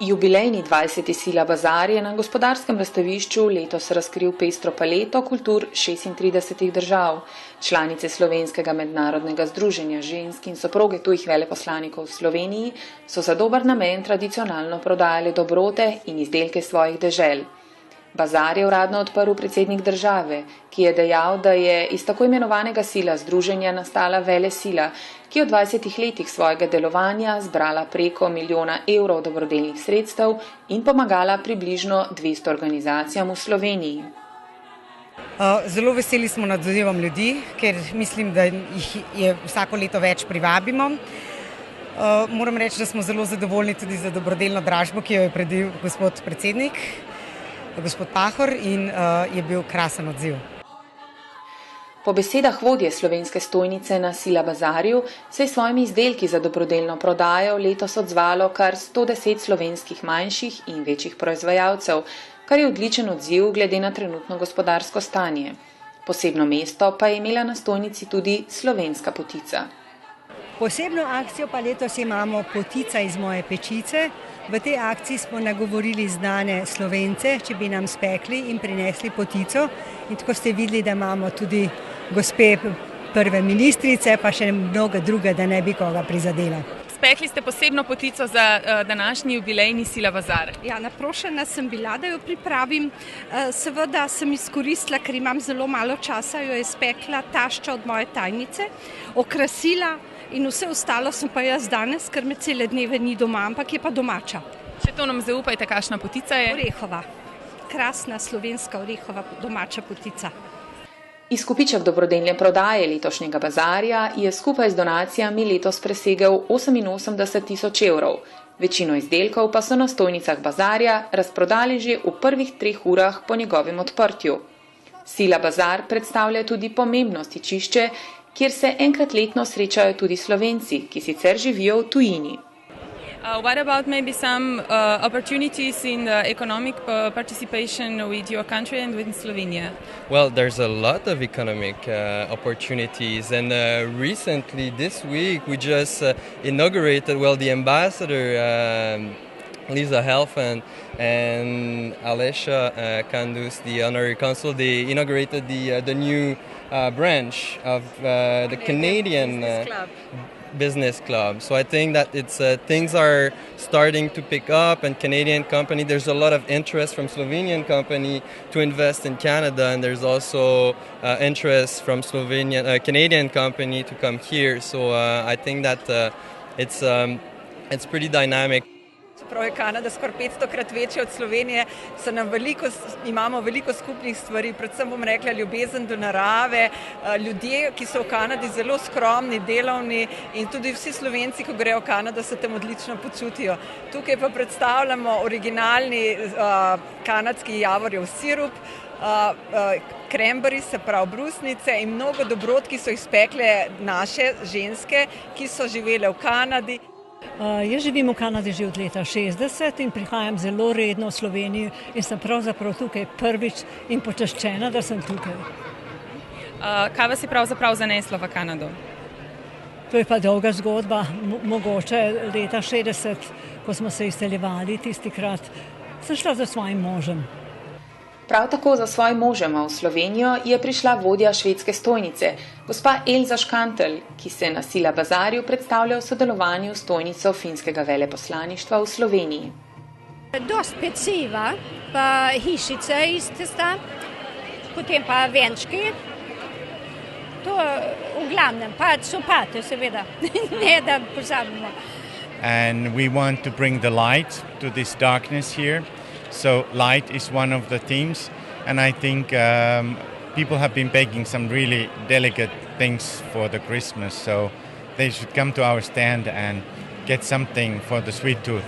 Jubilejni 20. Sila bazar je na gospodarskem razstavišču letos razkril pestro paleto kultur 36 držav. Članice Slovenskega mednarodnega združenja žensk in soproge tujih veleposlanikov v Sloveniji so za dober namen tradicionalno prodajale dobrote in izdelke svojih dežel. Bazar je uradno odprl predsednik države, ki je dejal, da je iz tako imenovanega sila združenja nastala velesila, ki je v 20 letih svojega delovanja zbrala preko 1 milijona evrov dobrodelnih sredstev in pomagala približno 200 organizacijam v Sloveniji. Zelo veseli smo nad odzivom ljudi, ker mislim, da jih je vsako leto več privabimo. Moram reči, da smo zelo zadovoljni tudi za dobrodelno dražbo, ki jo je predil gospod predsednik, gospod Pahor, in je bil krasen odziv. Po besedah vodje slovenske stojnice na Sila bazarju se je svojimi izdelki za dobrodelno prodajo letos odzvalo kar 110 slovenskih manjših in večjih proizvajalcev, kar je odličen odziv glede na trenutno gospodarsko stanje. Posebno mesto pa je imela na stojnici tudi slovenska potica. Posebno akcijo pa letos imamo potica iz moje pečice. V tej akciji smo nagovorili znane Slovence, če bi nam spekli in prinesli potico. In tako ste videli, da imamo tudi gospe prve ministrice, pa še mnoga druga, da ne bi koga prizadela. Spekli ste posebno potico za današnji jubilejni Sila bazar. Ja, naprošena sem bila, da jo pripravim. Seveda sem izkoristila, ker imam zelo malo časa, jo je spekla tašča od moje tajnice, okrasila in vse ostalo sem pa jaz danes, ker me cele dneve ni doma, ampak je pa domača. Še to nam zaupajte, kakšna potica je? Orehova. Krasna slovenska orehova domača potica. Izkupiček dobrodelne prodaje letošnjega bazarja je skupaj z donacijami letos presegel 88.000 evrov. Večino izdelkov pa so na stojnicah bazarja razprodali že v prvih 3 urah po njegovem odprtju. Sila bazar predstavlja tudi pomembno stičišče, kjer se enkrat letno srečajo tudi Slovenci, ki sicer živijo v tujini. What about maybe some opportunities in the economic participation with your country and with Slovenia? Well, there's a lot of economic opportunities, and recently this week we just inaugurated, the ambassador Lisa Helfen and Alessia Kandus, the honorary consul, they inaugurated the new branch of the Canadian Business Club. So I think that it's things are starting to pick up, and Canadian company, there's a lot of interest from Slovenian company to invest in Canada, and there's also interest from Canadian company to come here. So I think that it's pretty dynamic. Čeprav je Kanada skoraj 500-krat večja od Slovenije, imamo veliko skupnih stvari, predvsem bom rekla ljubezen do narave, ljudje, ki so v Kanadi zelo skromni, delovni, in tudi vsi Slovenci, ko grejo v Kanado, se tam odlično počutijo. Tukaj pa predstavljamo originalni kanadski javorjev sirup, kremberi, se pravi brusnice, in mnogo dobrot, ki so jih spekle naše ženske, ki so živele v Kanadi. Jaz živim v Kanadi že od leta 60 in prihajam zelo redno v Slovenijo in sem pravzaprav tukaj prvič in počaščena, da sem tukaj. Kaj vas je pravzaprav zaneslo v Kanado? To je pa dolga zgodba, mogoče leta 60, ko smo se izseljevali, tistikrat sem šla za svojim možem. Prav tako za svojim možema v Slovenijo je prišla vodja švedske stojnice, gospa Elza Škantel, ki se na Sila bazarju predstavlja v sodelovanju s stojnico finskega veleposlaništva v Sloveniji. Dost peciva, pa hišice iz testa, potem pa venčki, to v glavnem, pa copate seveda, ne da pozabimo. And we want to bring the light to this darkness here. So light is one of the themes, and I think people have been baking some really delicate things for the Christmas, so they should come to our stand and get something for the sweet tooth.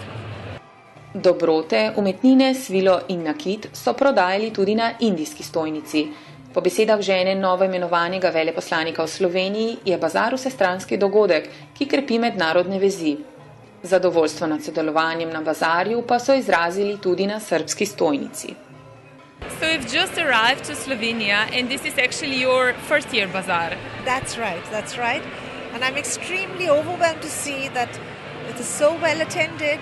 Dobrote, umetnine, svilo in nakit so prodajali tudi na indijski stojnici. Po besedah žene novo imenovanega veleposlanika v Sloveniji je bazar vsestranski dogodek, ki krepi mednarodne vezi. Zadovoljstvo nad sodelovanjem na bazarju pa so izrazili tudi na srbski stojnici. So you've just arrived to Slovenia and this is actually your first year bazaar. That's right. And I'm extremely overwhelmed to see that it is so well attended.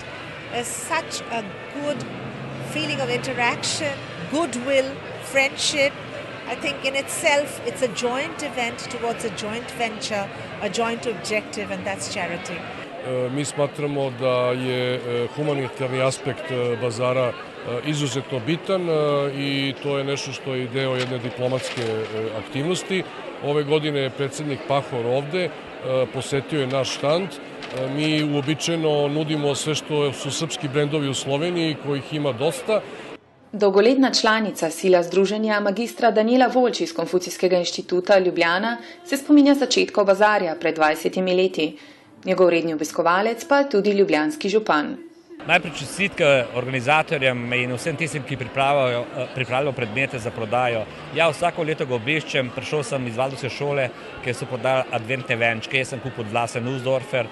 There's such a good feeling of interaction, goodwill, friendship. I think in itself it's a joint event towards a joint venture, a joint objective, and that's charity. Mi smatramo da je humanitarni aspekt bazara izuzetno bitan i to je nešto što je deo jedne diplomatske aktivnosti. Ove godine je predsjednik Pahor ovde, posetio je naš štand. Mi uobičajeno nudimo sve što su srpski brendovi u Sloveniji, kojih ima dosta. Dolgoletna članica Sila združenja magistra Danijela Volč iz Konfucijskega inštituta Ljubljana se spominja začetkov bazarja pred 20 leti. Njegov redni obiskovalec pa tudi ljubljanski župan. Najprej čestitke organizatorjem in vsem tistim, ki pripravljajo predmete za prodajo. Ja, vsako leto ga obiščem, prišel sem iz Valdorske šole, kjer so prodali adventne venčke, jaz sem kupil Dlase Nussdorfer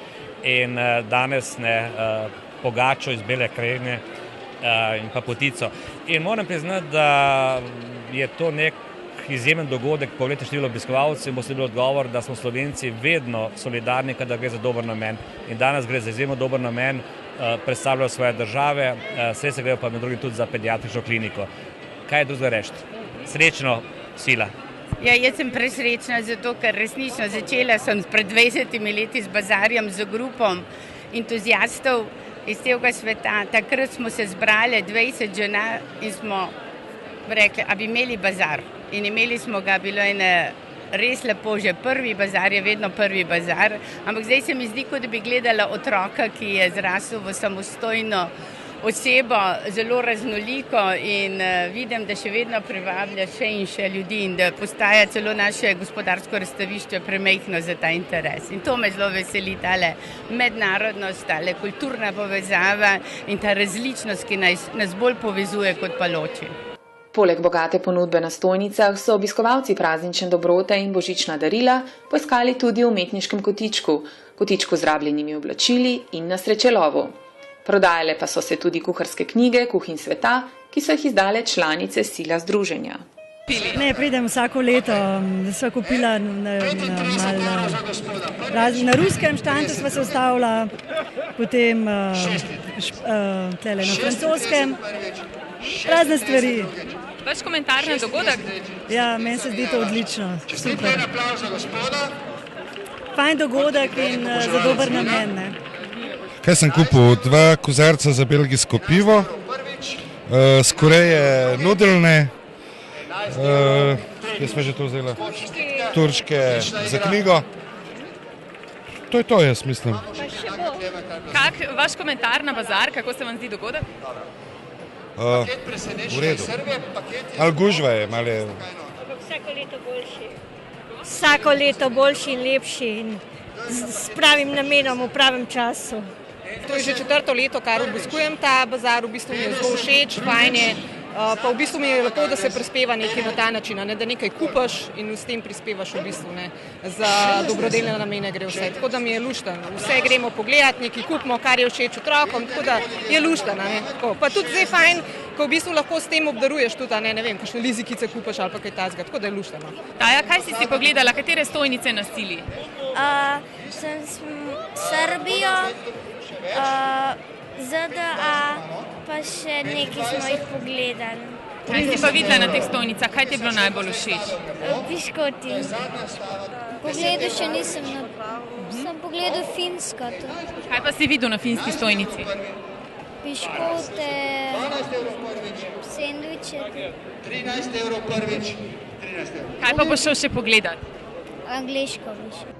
in danes pogačo iz Bele krajine in pa potico. In moram priznati, da je to nek izjemen dogodek, pogledajte število obiskovalcev in boste bili odgovor, da smo Slovenci vedno solidarni, kadar gre za dober namen. In danes gre za izjemno dober namen, predstavljajo svoje države, sredstva grejo pa med drugim tudi za pediatrično kliniko. Kaj je drugega reči? Srečno, Sila. Ja, jaz sem presrečna zato, ker resnično začela sem pred 20 leti z bazarjem, z grupom entuzijastov iz celega sveta. Takrat smo se zbrali 20 žena in smo rekli, a bi imeli bazar. In imeli smo ga, bilo je res lepo, že prvi bazar je vedno prvi bazar, ampak zdaj se mi zdi, kot da bi gledala otroka, ki je zrasel v samostojno osebo, zelo raznoliko in vidim, da še vedno privablja še in še ljudi in da postaja celo naše gospodarsko razstavišče premajhno za ta interes. In to me zelo veseli, tale mednarodnost, tale kulturna povezava in ta različnost, ki nas bolj povezuje kot pa loči. Poleg bogate ponudbe na stojnicah so obiskovalci praznične dobrote in božična darila poiskali tudi v umetniškem kotičku z rabljenimi oblačili in na srečelovu. Prodajale pa so se tudi kuharske knjige Kuhinj sveta, ki so jih izdale članice Sila združenja. Ne, pridem vsako leto, sva kupila na ruskem štantu sva se ustavila, potem tlele na francoskem, razne stvari. Vaš komentar na dogodek? Ja, meni se zdi to odlično, super. Fajn dogodek in za dober namen, ne. Kaj sem kupil? 2 kozarca za belgijsko pivo, skoreje nudelne, kje smo že to vzeli? Turške za knjigo. To je to, jaz mislim. Vaš komentar na bazar, kako se vam zdi dogodek? V redu. Ali gužva je, malo je. Vsako leto boljši. Vsako leto boljši in lepši in s pravim namenom v pravem času. To je že 4. leto, kar obiskujem ta bazar, v bistvu mi je zelo všeč, fajn je, pa v bistvu mi je lepo, da se prispeva nekaj na ta način, da nekaj kupaš in s tem prispevaš v bistvu, za dobrodelne namene gre vse, tako da mi je lušten, vse gremo pogledati, nekaj kupimo, kar je všeč otrokom, tako da je lušten, pa tudi zdaj fajn, ko v bistvu lahko s tem obdaruješ tudi, ne vem, kakšne lizikice kupaš ali pa kaj tazga, tako da je lušten. Taja, kaj si pogledala, katere stojnice na Sili? Sem Srbijo, ZDA, pa še nekaj smo jih pogledali. Kaj si pa videla na teh stojnicah? Kaj ti je bilo najbolj všeč? Piškoti. Pogledal še nisem, sem pogledal Finsko. Kaj pa si videl na finski stojnici? Piškote, sendviče. 13 evrov prvič. Kaj pa boš šel še pogledati? Angliško bi šel.